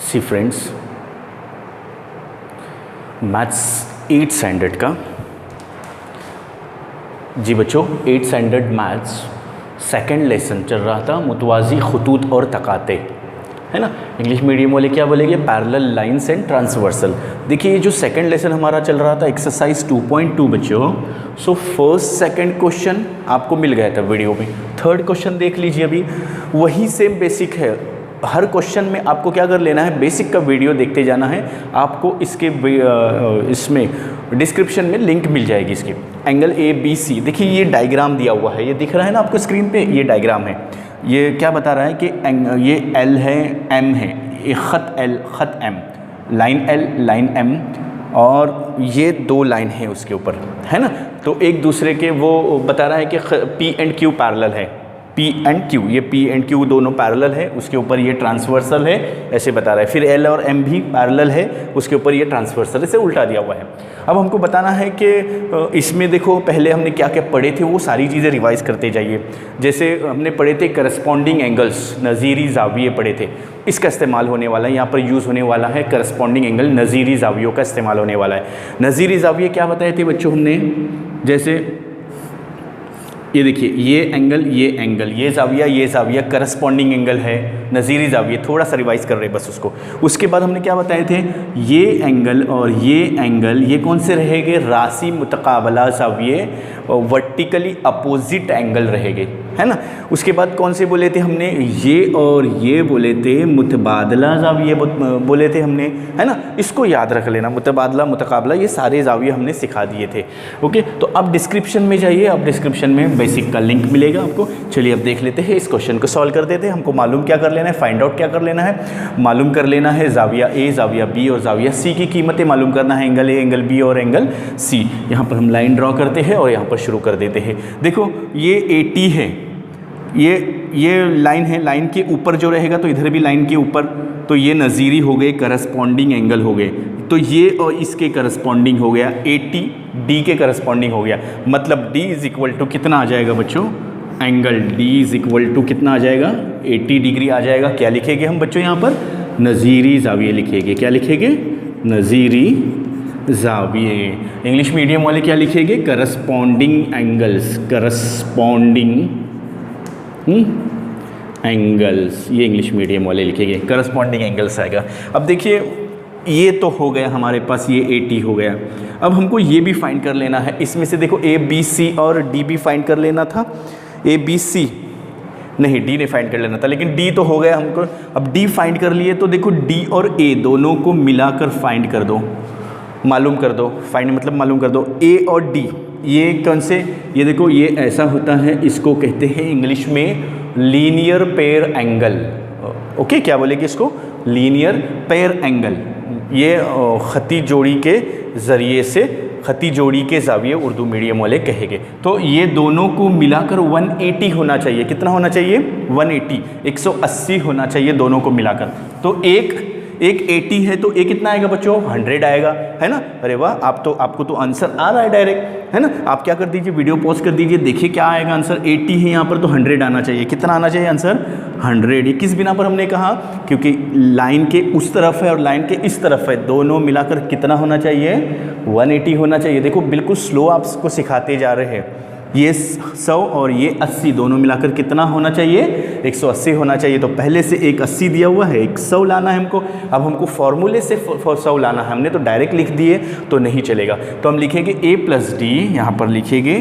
सी friends, maths 8th standard का, जी बच्चों 8th standard maths second lesson चल रहा था, मुतवाज़ी खतूत और तकाते, है ना। इंग्लिश मीडियम वाले क्या बोलेंगे, पैरेलल लाइंस एंड ट्रांसवर्सल। देखिए ये जो सेकंड लेसन हमारा चल रहा था एक्सरसाइज 2.2 बच्चों, सो फर्स्ट सेकंड क्वेश्चन आपको मिल गया था वीडियो में, थर्ड क्वेश्चन देख लीजिए अभी, वही सेम बेसिक है। हर क्वेश्चन में आपको क्या कर लेना है, बेसिक का वीडियो देखते जाना है। आपको इसके इसमें डिस्क्रिप्शन में लिंक मिल जाएगी इसकी। एंगल ABC, देखिए ये डायग्राम दिया हुआ है, ये दिख रहा है ना आपको स्क्रीन पे, ये डायग्राम है। ये क्या बता रहा है कि ये L है, M है, ये ख़त L ख़त M, line L line M, और ये दो लाइन है उसके ऊपर, है ना। तो एक दूसरे के वो बता रहा है कि P and Q पैरेलल है, P and Q, ये P and Q दोनों पैरेलल है, उसके ऊपर ये ट्रांसवर्सल है, ऐसे बता रहा है। फिर L और M भी पैरेलल है, उसके ऊपर ये ट्रांसवर्सल, इसे उल्टा दिया हुआ है। अब हमको बताना है कि इसमें देखो पहले हमने क्या क्या पढ़े थे, वो सारी चीज़ें रिवाइज़ करते जाइए। जैसे हमने पढ़े थे करस्पॉन्डिंग एंगल्स, नज़ीरी ज़ाविये पढ़े थे, इसका इस्तेमाल होने वाला है, यहाँ पर यूज़ होने वाला है करस्पॉन्डिंग एंगल, नज़ीरी ज़ावियों का इस्तेमाल होने वाला है। नज़ीरी ज़ाविये क्या बताए थे बच्चों हमने, जैसे ये देखिए ये एंगल, ये ज़ाविया करस्पॉन्डिंग एंगल है, नज़ीरी ज़ाविया, थोड़ा सा रिवाइज कर रहे हैं बस उसको। उसके बाद हमने क्या बताए थे, ये एंगल और ये एंगल ये कौन से रहेंगे, रासी मुतकाबला ज़ाविये, वर्टिकली अपोजिट एंगल रहेंगे, है ना। उसके बाद कौन से बोले थे हमने, ये और ये बोले थे मुतबादला ज़ाविये बोले थे हमने, है ना। इसको याद रख लेना, मुतबादला मुतकाबला ये सारे ज़ाविये हमने सिखा दिए थे। ओके, तो अब डिस्क्रिप्शन में जाइए, अब डिस्क्रिप्शन में बेसिक का लिंक मिलेगा आपको। चलिए अब देख लेते हैं, इस क्वेश्चन को सॉल्व कर देते हैं। हमको मालूम क्या कर लेना है, फाइंड आउट क्या कर लेना है, मालूम कर लेना है ज़ाविया A, ज़ाविया B और ज़ाविया C की कीमतें मालूम करना है, एंगल A, एंगल B और एंगल C। यहाँ पर हम लाइन ड्रॉ करते हैं और यहाँ पर शुरू कर देते हैं। देखो ये AT है, ये लाइन है, लाइन के ऊपर जो रहेगा तो इधर भी लाइन के ऊपर, तो ये नज़ीरी हो गए, करस्पॉन्डिंग एंगल हो गए, तो ये और इसके करस्पॉन्डिंग हो गया, AT D के करस्पॉन्डिंग हो गया। मतलब D इज़ इक्वल टू कितना आ जाएगा बच्चों, angle D is equal to कितना आ जाएगा, 80 डिग्री आ जाएगा। क्या लिखेंगे हम बच्चों यहाँ पर, नज़ीरी ज़ाविये लिखेंगे। क्या लिखेंगे, नज़ीरी ज़ाविये। इंग्लिश मीडियम वाले क्या लिखेंगे, करस्पॉन्डिंग एंगल्स, करस्पॉन्डिंग एंगल्स, ये इंग्लिश मीडियम वाले लिखेंगे, करस्पॉन्डिंग एंगल्स आएगा। अब देखिए ये तो हो गया हमारे पास, ये AT हो गया। अब हमको ये भी फाइंड कर लेना है, इसमें से देखो ABC और D भी फाइंड कर लेना था। ABC नहीं, D ने फाइंड कर लेना था, लेकिन D तो हो गया हमको। अब D फाइंड कर लिए तो देखो D और A दोनों को मिलाकर फाइंड कर दो, मालूम कर दो, फाइंड मतलब मालूम कर दो। A और D ये कौन से, ये देखो ये ऐसा होता है, इसको कहते हैं इंग्लिश में लीनियर पेयर एंगल। ओके, क्या बोलेंगे इसको, लीनियर पेयर एंगल। ये खती जोड़ी के ज़रिए से, खती जोड़ी के ज़ाविये उर्दू मीडियम वाले कहेंगे। तो ये दोनों को मिलाकर 180 होना चाहिए। कितना होना चाहिए, 180, 180 होना चाहिए दोनों को मिलाकर। तो एक 80 है तो एक कितना आएगा बच्चों, 100 आएगा, है ना। अरे वाह, आपको तो आंसर आ रहा है डायरेक्ट, है ना। आप क्या कर दीजिए, वीडियो पॉज कर दीजिए, देखिए क्या आएगा आंसर। 80 है यहाँ पर तो 100 आना चाहिए। कितना आना चाहिए आंसर, 100। ये किस बिना पर हमने कहा, क्योंकि लाइन के उस तरफ है और लाइन के इस तरफ है, दोनों मिलाकर कितना होना चाहिए, 180 होना चाहिए। देखो बिल्कुल स्लो आपको सिखाते जा रहे हैं। ये 100 और ये 80 दोनों मिलाकर कितना होना चाहिए, 180 होना चाहिए। तो पहले से एक 80 दिया हुआ है, 100 लाना है हमको। अब हमको फॉर्मूले से 100 लाना है, हमने तो डायरेक्ट लिख दिए तो नहीं चलेगा। तो हम लिखेंगे A प्लस D, यहाँ पर लिखेंगे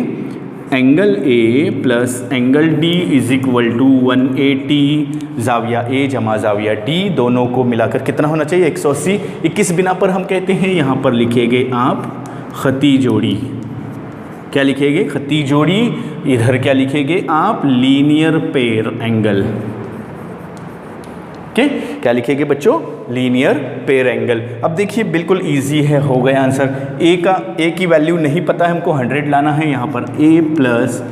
angle A plus angle D is equal to 180 ज़ाविया A जमा ज़ाविया D, दोनों को मिलाकर कितना होना चाहिए, 180। ये किस बिना पर हम कहते हैं, यहाँ पर लिखेंगे आप खती जोड़ी। क्या लिखेंगे, खती जोड़ी। इधर क्या लिखेंगे आप, लीनियर पेयर एंगल। ओके, क्या लिखेंगे बच्चों, लीनियर पेयर एंगल। अब देखिए बिल्कुल इजी है, हो गया आंसर। A की वैल्यू नहीं पता है हमको, 100 लाना है। यहाँ पर A प्लस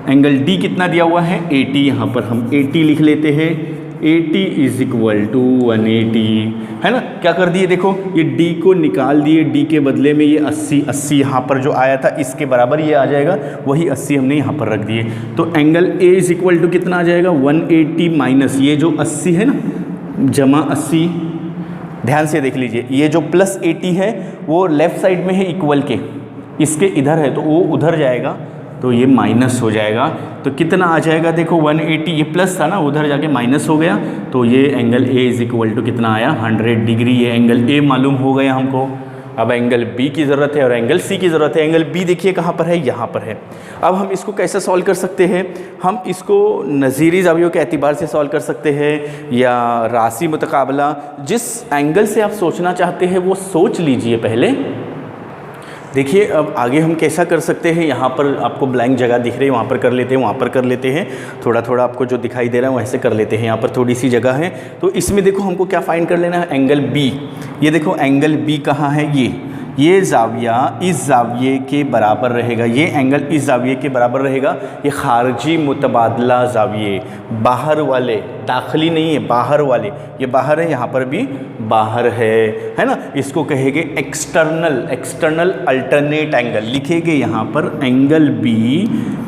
एंगल D कितना दिया हुआ है, 80। यहाँ पर हम 80 लिख लेते हैं। 80 इज इक्वल टू 180, है ना। क्या कर दिए, देखो ये D को निकाल दिए, D के बदले में ये 80 यहाँ पर जो आया था इसके बराबर ये आ जाएगा, वही 80 हमने यहाँ पर रख दिए। तो angle A is equal to कितना आ जाएगा, 180 माइनस ये जो 80 है ना, जमा 80 ध्यान से देख लीजिए, ये जो प्लस 80 है वो लेफ़्ट साइड में है इक्वल के, इसके इधर है तो वो उधर जाएगा तो ये माइनस हो जाएगा। तो कितना आ जाएगा देखो 180, ये प्लस था ना, उधर जाके माइनस हो गया, तो ये angle a is equal to कितना आया 100 डिग्री। ये एंगल ए मालूम हो गया हमको। अब एंगल बी की ज़रूरत है और एंगल सी की ज़रूरत है। एंगल बी देखिए कहाँ पर है, यहाँ पर है। अब हम इसको कैसे सॉल्व कर सकते हैं, हम इसको नज़ीरी ज़ावियों के एतबार से सॉल्व कर सकते हैं या राशि मुतकाबला, जिस एंगल से आप सोचना चाहते हैं वो सोच लीजिए पहले। देखिए अब आगे हम कैसा कर सकते हैं, यहाँ पर आपको ब्लैंक जगह दिख रही है, वहाँ पर कर लेते हैं, वहाँ पर कर लेते हैं, थोड़ा थोड़ा आपको जो दिखाई दे रहा है वैसे कर लेते हैं। यहाँ पर थोड़ी सी जगह है तो इसमें देखो हमको क्या फाइंड कर लेना है, एंगल बी। ये देखो एंगल बी कहाँ है, ये ज़ाविया इस ज़ाविये के बराबर रहेगा, ये एंगल इस ज़ाविये के बराबर रहेगा। ये खारजी मुतबादला ज़ाविये, बाहर वाले, दाखिली नहीं है, बाहर वाले, ये बाहर है, यहाँ पर भी बाहर है ना। इसको कहेंगे एक्सटर्नल अल्टरनेट एंगल। लिखेंगे यहाँ पर angle B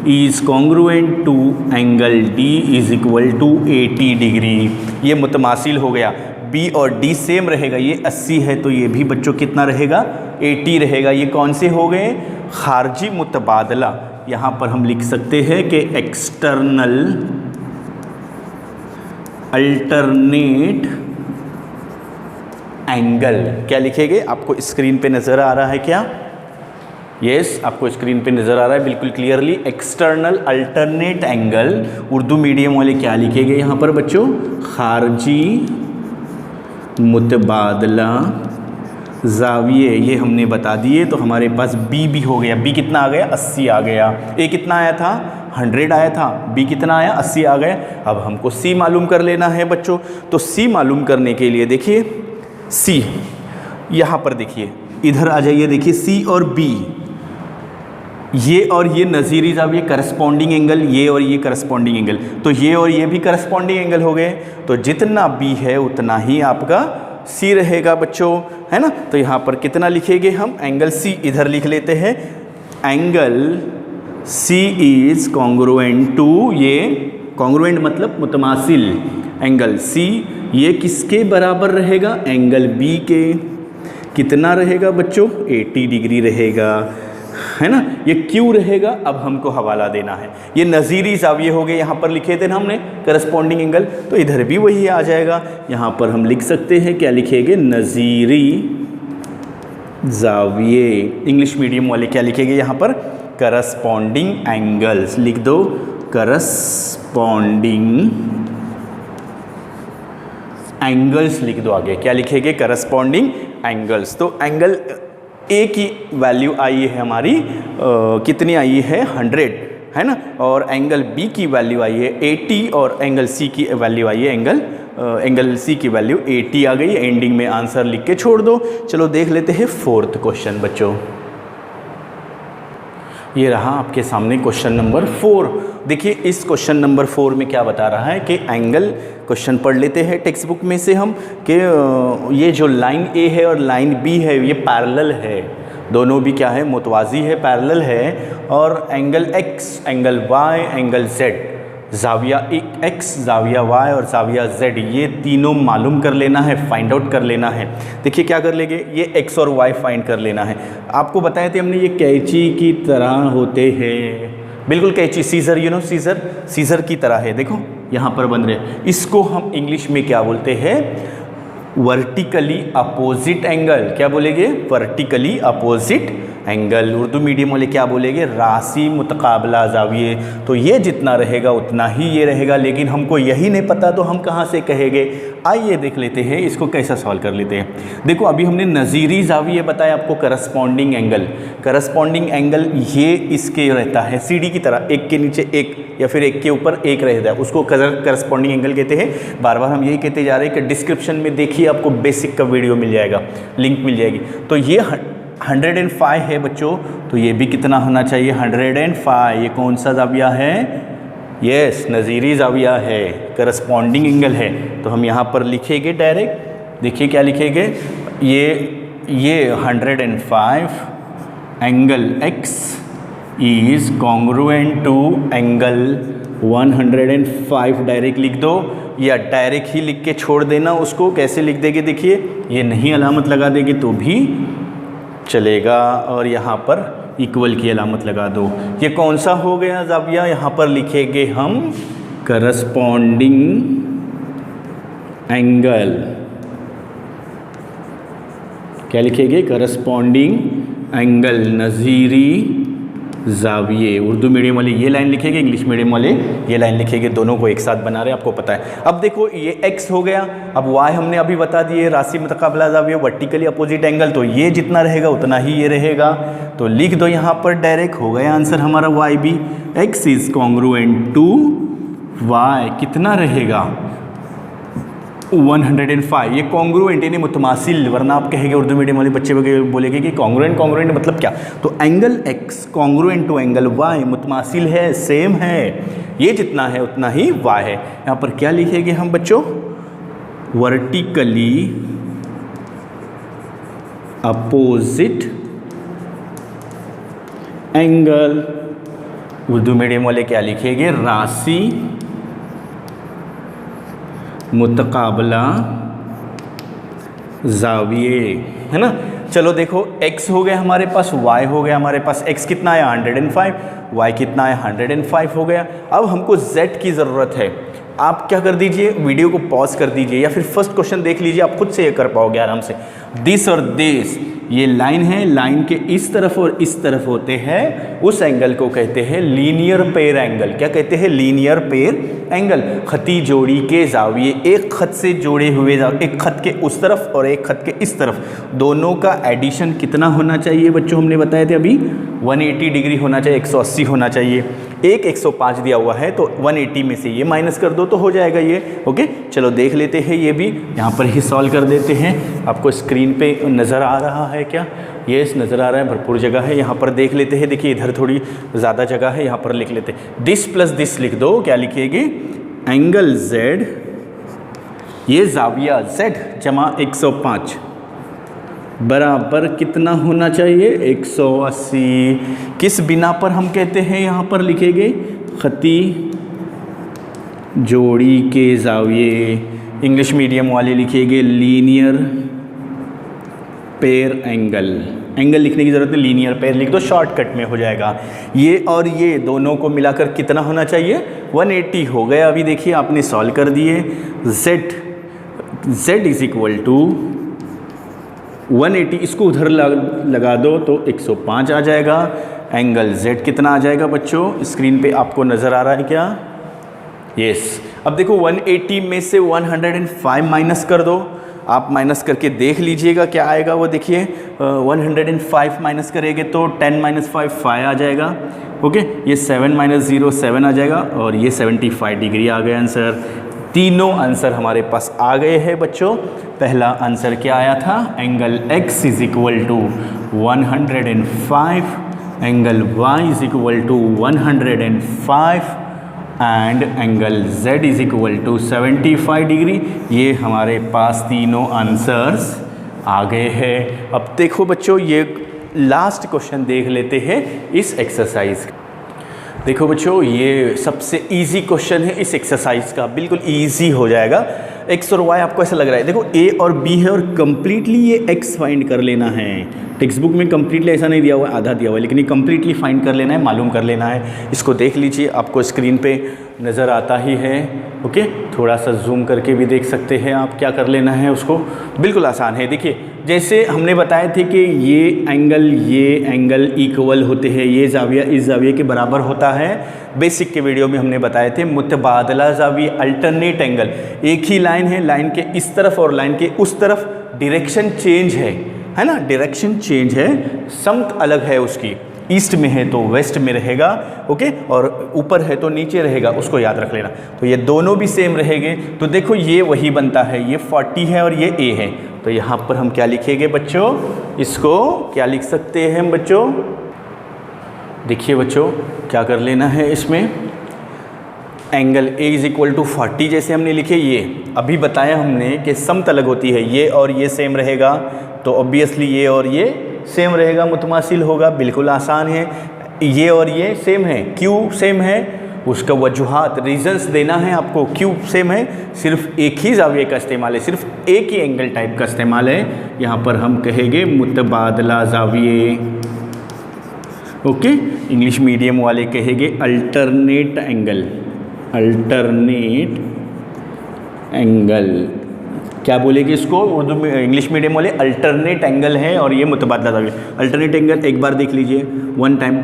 is congruent to angle D is equal to 80 degree. ये मुतमासिल हो गया, बी और डी सेम रहेगा। ये 80 है तो ये भी बच्चों कितना रहेगा 80 रहेगा। ये कौन से हो गए, खारजी मुतबादला। यहाँ पर हम लिख सकते हैं कि एक्सटर्नल अल्टरनेट एंगल। क्या लिखेंगे, आपको स्क्रीन पे नज़र आ रहा है क्या, यस आपको स्क्रीन पे नज़र आ रहा है बिल्कुल clearly. External alternate angle, Urdu medium वाले क्या लिखेंगे यहाँ पर बच्चों, खारजी मुतबादला ज़ाविये। ये हमने बता दिए तो हमारे पास बी भी हो गया। बी कितना आ गया, 80 आ गया। ए कितना आया था, 100 आया था। बी कितना आया, 80 आ गए। अब हमको सी मालूम कर लेना है बच्चों। तो सी मालूम करने के लिए देखिए सी, यहाँ पर देखिए, इधर आ जाइए, देखिए सी और बी, ये और ये नज़ीरी ज़ाविये करस्पॉन्डिंग एंगल, ये और ये करस्पॉन्डिंग एंगल, तो ये और ये भी करस्पॉन्डिंग एंगल हो गए। तो जितना बी है उतना ही आपका सी रहेगा बच्चों, है ना। तो यहाँ पर कितना लिखेंगे हम, एंगल सी इधर लिख लेते हैं, angle C is congruent to, ये कॉन्ग्रुएंट मतलब मुतमासिल, एंगल सी ये किसके बराबर रहेगा, एंगल बी के। कितना रहेगा बच्चों, 80 डिग्री रहेगा, है ना। ये क्यों रहेगा, अब हमको हवाला देना है। ये नज़ीरी ज़ाविये हो गए, यहाँ पर लिखे थे ना हमने करस्पॉन्डिंग एंगल, तो इधर भी वही आ जाएगा। यहाँ पर हम लिख सकते हैं, क्या लिखेंगे, नज़ीरी ज़ाविये। इंग्लिश मीडियम वाले क्या लिखेंगे यहाँ पर, करस्पॉन्डिंग एंगल्स लिख दो, करस्पॉन्डिंग एंगल्स लिख दो। आगे क्या लिखेंगे, करस्पॉन्डिंग एंगल्स। तो एंगल ए की वैल्यू आई है हमारी कितनी आई है, 100, है ना। और एंगल बी की वैल्यू आई है 80 और एंगल सी की वैल्यू आई है, एंगल सी की वैल्यू 80 आ गई। एंडिंग में आंसर लिख के छोड़ दो। चलो देख लेते हैं 4th क्वेश्चन बच्चों। ये रहा आपके सामने क्वेश्चन नंबर 4। देखिए इस क्वेश्चन नंबर 4 में क्या बता रहा है कि एंगल, क्वेश्चन पढ़ लेते हैं टेक्स्ट बुक में से हम, कि ये जो लाइन ए है और लाइन बी है ये पैरेलल है, दोनों भी क्या है, मुतवाज़ी है, पैरेलल है। और angle X, angle Y, angle Z, ज़ाविया एक्स, ज़ाविया वाई और ज़ाविया जेड, ये तीनों मालूम कर लेना है, फाइंड आउट कर लेना है। देखिए क्या कर लेंगे, ये एक्स और वाई फाइंड कर लेना है। आपको बताए थे हमने ये कैंची की तरह होते हैं, बिल्कुल कैंची, सीजर, यू नो सीजर की तरह है। देखो यहाँ पर बन रहे, इसको हम इंग्लिश में क्या बोलते हैं, वर्टिकली अपोजिट एंगल। क्या बोलेंगे, vertically opposite angle. Urdu medium वाले क्या बोलेंगे, राशि मुतकाबला ज़ाविये। तो ये जितना रहेगा उतना ही ये रहेगा, लेकिन हमको यही नहीं पता तो हम कहाँ से कहेंगे। आइए देख लेते हैं इसको कैसा सॉल्व कर लेते हैं। देखो अभी हमने नज़ीरी ज़ाविये बताया आपको, करस्पॉन्डिंग एंगल। करस्पॉन्डिंग एंगल ये इसके रहता है सीढ़ी की तरह, एक के नीचे एक या फिर एक के ऊपर एक रहता है, उसको करस्पॉन्डिंग एंगल कहते हैं। बार बार हम यही कहते जा रहे हैं कि डिस्क्रिप्शन में देखिए आपको बेसिक का वीडियो मिल जाएगा, लिंक मिल जाएगी। तो ये 105 है बच्चों, तो ये भी कितना होना चाहिए, 105। ये कौन सा ज़ाविया है, यस नज़ीरी ज़ाविया है, करस्पॉन्डिंग एंगल है। तो हम यहाँ पर लिखेंगे डायरेक्ट, देखिए क्या लिखेंगे, ये 105 angle x is congruent to angle 105, direct लिख दो। या डायरेक्ट ही लिख के छोड़ देना उसको। कैसे लिख देंगे देखिए, ये नहीं अलामत लगा देंगे तो भी चलेगा, और यहाँ पर इक्वल की अलामत लगा दो। ये कौन सा हो गया ज़ाविया, यहाँ पर लिखेंगे हम करस्पॉन्डिंग एंगल। क्या लिखेंगे, करस्पॉन्डिंग एंगल, नज़ीरी ज़ाविये। उर्दू मीडियम वाले ये लाइन लिखेंगे, इंग्लिश मीडियम वाले ये लाइन लिखेंगे, दोनों को एक साथ बना रहे हैं, आपको पता है। अब देखो ये x हो गया, अब y हमने अभी बता दिए, राशि मुतकाबला ज़ाविया, वर्टिकली अपोजिट एंगल, तो ये जितना रहेगा उतना ही ये रहेगा, तो लिख दो यहाँ पर डायरेक्ट, हो गया आंसर हमारा y भी। x is congruent to y, कितना रहेगा 105। ये कॉन्ग्रुएंट यानी मुतमासिल, वरना आप कहेंगे उर्दू मीडियम वाले बच्चे बोलेंगे कि कॉन्ग्रुएंट, कॉन्ग्रुएंट मतलब क्या, तो angle x congruent to angle y, मुतमासिल है, सेम है, ये जितना है उतना ही y है। यहाँ पर क्या लिखेंगे हम बच्चों, vertically opposite angle. Urdu medium वाले क्या लिखेंगे, राशि मुतकाबला ज़ाविये, है ना। चलो देखो x हो गया हमारे पास, y हो गया हमारे पास, x कितना है 105, y कितना है 105 हो गया। अब हमको z की ज़रूरत है। आप क्या कर दीजिए, वीडियो को पॉज कर दीजिए या फिर फर्स्ट क्वेश्चन देख लीजिए, आप खुद से ये कर पाओगे आराम से। दिस और दिस, ये लाइन है, लाइन के इस तरफ और इस तरफ होते हैं, उस एंगल को कहते हैं लीनियर पेयर एंगल। क्या कहते हैं, लीनियर पेयर एंगल। खती जोड़ी के ज़ाविये, एक खत से जोड़े हुए, एक खत के उस तरफ और एक खत के इस तरफ, दोनों का एडिशन कितना होना चाहिए बच्चों, हमने बताए थे अभी 180 डिग्री होना चाहिए, 180 होना चाहिए। एक 105 दिया हुआ है तो 180 में से ये माइनस कर दो तो हो जाएगा ये। ओके, चलो देख लेते हैं, ये भी यहाँ पर ही सॉल्व कर देते हैं। आपको स्क्रीन पे नज़र आ रहा है क्या, यस नज़र आ रहा है, भरपूर जगह है, यहाँ पर देख लेते हैं। देखिए इधर थोड़ी ज़्यादा जगह है, यहाँ पर लिख लेते हैं। दिस प्लस दिस लिख दो, क्या लिखेंगे, एंगल z, ये ज़ाविया z जमा 105 बराबर कितना होना चाहिए, 180। किस बिना पर हम कहते हैं, यहाँ पर लिखेंगे खती जोड़ी के ज़ाविये। इंग्लिश मीडियम वाले लिखेंगे लीनियर पेयर एंगल। एंगल लिखने की ज़रूरत नहीं, लीनियर पेयर लिख दो, शॉर्टकट में हो जाएगा। ये और ये दोनों को मिलाकर कितना होना चाहिए, 180 हो गया। अभी देखिए आपने सॉल्व कर दिए। z इज इक्वल टू 180, इसको उधर लगा दो तो 105 आ जाएगा। एंगल z कितना आ जाएगा बच्चों, स्क्रीन पे आपको नज़र आ रहा है क्या, यस। अब देखो 180 में से 105 माइनस कर दो, आप माइनस करके देख लीजिएगा क्या आएगा वो। देखिए 105 माइनस करेंगे तो 10 माइनस 5 5 आ जाएगा। ओके, ये 7 माइनस 0 7 आ जाएगा, और ये 75 डिग्री आ गया आंसर। तीनों आंसर हमारे पास आ गए हैं बच्चों। पहला आंसर क्या आया था, angle x is equal to 105, angle y is equal to 105 and angle z is equal to 75 degree. ये हमारे पास तीनों आंसर्स आ गए हैं। अब देखो बच्चों, ये लास्ट क्वेश्चन देख लेते हैं इस एक्सरसाइज का। देखो बच्चों, ये सबसे इजी क्वेश्चन है इस एक्सरसाइज का, बिल्कुल इजी हो जाएगा। x और y आपको ऐसा लग रहा है, देखो a और b है और कम्प्लीटली ये x फाइंड कर लेना है। टेक्स्ट बुक में कम्प्लीटली ऐसा नहीं दिया हुआ, आधा दिया हुआ है, लेकिन ये कम्प्लीटली फाइंड कर लेना है, मालूम कर लेना है। इसको देख लीजिए, आपको स्क्रीन पे नज़र आता ही है। ओके, थोड़ा सा जूम करके भी देख सकते हैं आप, क्या कर लेना है उसको, बिल्कुल आसान है। देखिए जैसे हमने बताए थे कि ये एंगल इक्वल होते हैं, ये ज़ाविया इस ज़ाविये के बराबर होता है। बेसिक के वीडियो में हमने बताए थे मुतबादला ज़ाविया, अल्टरनेट एंगल। एक ही लाइन है, लाइन के इस तरफ और लाइन के उस तरफ डायरेक्शन चेंज है ना, डायरेक्शन चेंज है, समत अलग है उसकी, ईस्ट में है तो वेस्ट में रहेगा। ओके, और ऊपर है तो नीचे रहेगा, उसको याद रख लेना। तो ये दोनों भी सेम रहेंगे, तो देखो ये वही बनता है, ये 40 है और ये a है, तो यहाँ पर हम क्या लिखेंगे बच्चों, इसको क्या लिख सकते हैं हम बच्चों, देखिए बच्चों क्या कर लेना है इसमें, angle a is equal to 40 जैसे हमने लिखे। ये अभी बताया हमने कि समतलग होती है, ये और ये सेम रहेगा, तो ऑब्वियसली ये और ये सेम रहेगा, मुतमासिल होगा, बिल्कुल आसान है। ये और ये सेम है, क्यों सेम है, उसका वजूहात रीजंस देना है आपको, क्यों सेम है, सिर्फ एक ही जाविये का इस्तेमाल है, सिर्फ एक ही एंगल टाइप का इस्तेमाल है। यहाँ पर हम कहेंगे मुतबादला जाविये, ओके। इंग्लिश मीडियम वाले कहेंगे अल्टरनेट एंगल, अल्टरनेट एंगल क्या बोलेंगे इसको उर्दू में, इंग्लिश मीडियम वाले अल्टरनेट एंगल है और ये मुतबादला जाविया। अल्टरनेट एंगल एक बार देख लीजिए वन टाइम,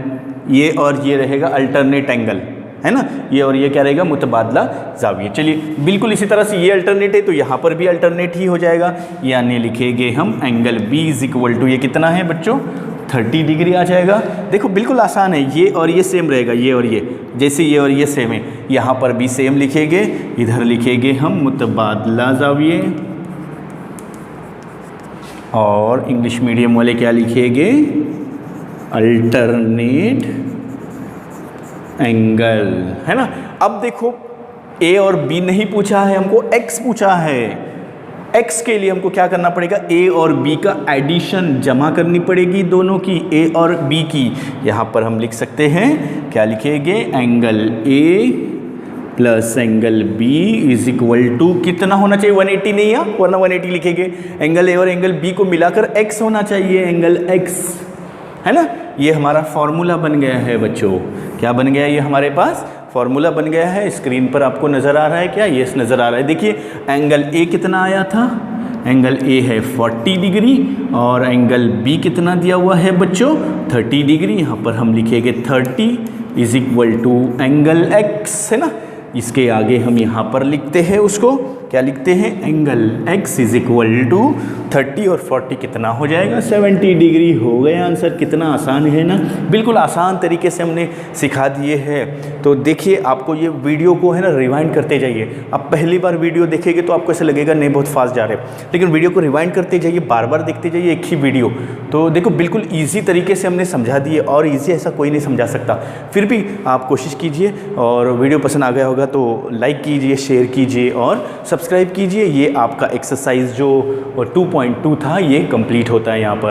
ये और ये रहेगा अल्टरनेट एंगल, है ना, ये और ये क्या रहेगा मुतबादला जाविया। चलिए बिल्कुल इसी तरह से ये अल्टरनेट है तो यहाँ पर भी अल्टरनेट ही हो जाएगा, यानी लिखेंगे हम angle B is equal to, ये कितना है बच्चों 30 डिग्री आ जाएगा। देखो बिल्कुल आसान है, ये और ये सेम रहेगा, ये और ये जैसे ये और ये सेम है, यहाँ पर भी सेम लिखेंगे, इधर लिखेंगे हम मुतबादला जाविये और इंग्लिश मीडियम वाले क्या लिखेंगे अल्टरनेट एंगल, है ना। अब देखो ए और बी नहीं पूछा है हमको, एक्स पूछा है। एक्स के लिए हमको क्या करना पड़ेगा, ए और बी का एडिशन जमा करनी पड़ेगी, दोनों की ए और बी की। यहाँ पर हम लिख सकते हैं, क्या लिखेंगे angle A plus angle B is equal to कितना होना चाहिए 180 नहीं है, वरना 180 लिखेंगे। एंगल ए और एंगल बी को मिलाकर एक्स होना चाहिए, एंगल एक्स, है ना। ये हमारा फॉर्मूला बन गया है बच्चों, क्या बन गया ये हमारे पास फॉर्मूला बन गया है। स्क्रीन पर आपको नज़र आ रहा है क्या, यस नज़र आ रहा है। देखिए एंगल ए कितना आया था, एंगल ए है 40 डिग्री और एंगल बी कितना दिया हुआ है बच्चों 30 डिग्री। यहाँ पर हम लिखेंगे 30 is equal to angle X, है ना। इसके आगे हम यहाँ पर लिखते हैं उसको, क्या लिखते हैं angle x is equal to 30 और 40 कितना हो जाएगा 70 डिग्री हो गया आंसर। कितना आसान है ना, बिल्कुल आसान तरीके से हमने सिखा दिए हैं। तो देखिए आपको ये वीडियो को है ना रिवाइंड करते जाइए। आप पहली बार वीडियो देखेंगे तो आपको ऐसा लगेगा नहीं बहुत फास्ट जा रहे हैं, लेकिन वीडियो को रिवाइंड करते जाइए, बार बार देखते जाइए एक ही वीडियो। तो देखो बिल्कुल ईजी तरीके से हमने समझा दिए, और ईजी ऐसा कोई नहीं समझा सकता। फिर भी आप कोशिश कीजिए, और वीडियो पसंद आ गया होगा तो लाइक कीजिए, शेयर कीजिए और सब्सक्राइब कीजिए। ये आपका एक्सरसाइज जो 2.2 था ये कंप्लीट होता है यहाँ पर।